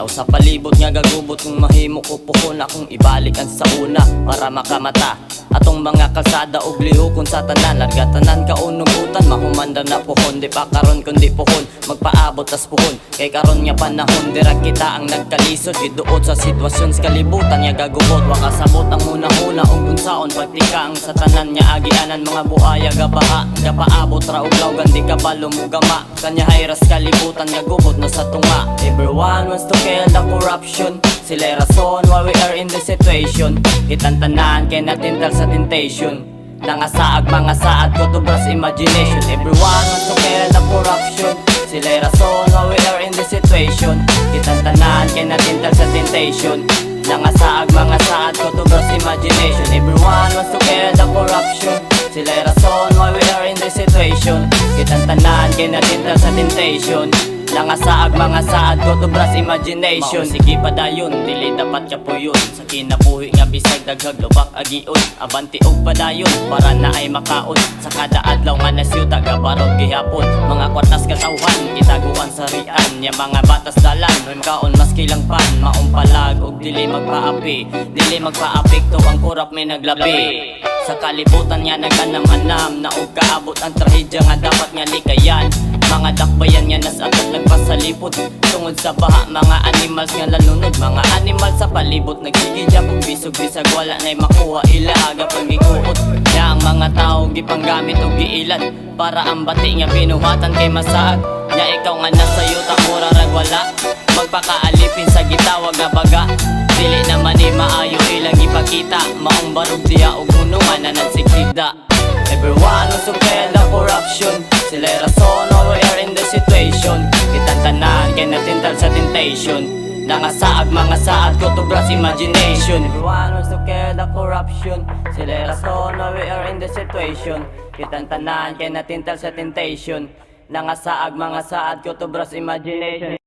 Tanaw sa palibot nga gagubot kung mahimo ko puhon akong ibalik ang sa una para makamata atong mga kalsada og lihokon sa tanan. Larga tanan kaunugutan mahumandar na puhon, di pa karon kundi puhon magpaabot tas puhon. Kay karon nga panahon dira kita ang nagkalisod giduot sa sitwasyon sa kalibutan nga gagubot. Wa kasabot ang hunahuna ug unsaon pagtika ang sa tanan nga agianan mga buaya gabaha gapaabot ra og lawgan di ka pa lumugama kanya hayras kalibutan nga gubot na sa tunga. Everyone wants to kill the corruption, sila rason why we are in this situation. Kitang tanan kay natin tal sa temptation, nangasaag mga saad ko to brush imagination. Everyone wants to kill the corruption, sila rason why we are in this situation. Kitang tanan kay natin tal sa temptation, nangasaag mga saad ko to brush imagination. Everyone wants to kill the corruption, sila rason why we are in this situation. Kitang tanan kay natin tal sa temptation, nangasaag mga saad ko to brush imagination. Sige pa dayon, dili dapat ka po yun sa kinabuhi nga bisag daghag lubak agion. Abanti og padayon para na ay makaon sa kada adlaw nga nasyuta gabarot gihapon. Mga kwartas katawhan kitaguan sa rian nya mga batas dalan ron kaon mas kilang pan maumpalag og dili magpaapi, dili magpaapekto ang kurap may naglabi. Sa kalibutan nga naganam-anam na og kaabot ang trahedya nga dapat nga likayan. Mga dakbayan nga nas atot nagpasalipod tungod sa baha, mga animals nga lalunod. Mga animal sa palibot nagsigidya pag bisog-bisag wala na'y makuha ilaga pagikuot. Ya ang mga tao gipanggamit og giilan para ang bati nga binuhatan kay masaag. Ya ikaw nga nasa yuta mura rag wala magpakaalipin sa gitawag nga baga. Dili naman ni maayo ilang ipakita maong barog diya og hunungan na nagsigsigda. Everyone wants to kill the corruption, sila rason why we are in the situation. Kitang tanan kay natin tal sa temptation, nangasaag mga saad ko to brush imagination. Everyone wants to kill the corruption, sila rason why we are in the situation. Kitang tanan kay natin tal sa temptation, nangasaag mga saad ko to brush imagination.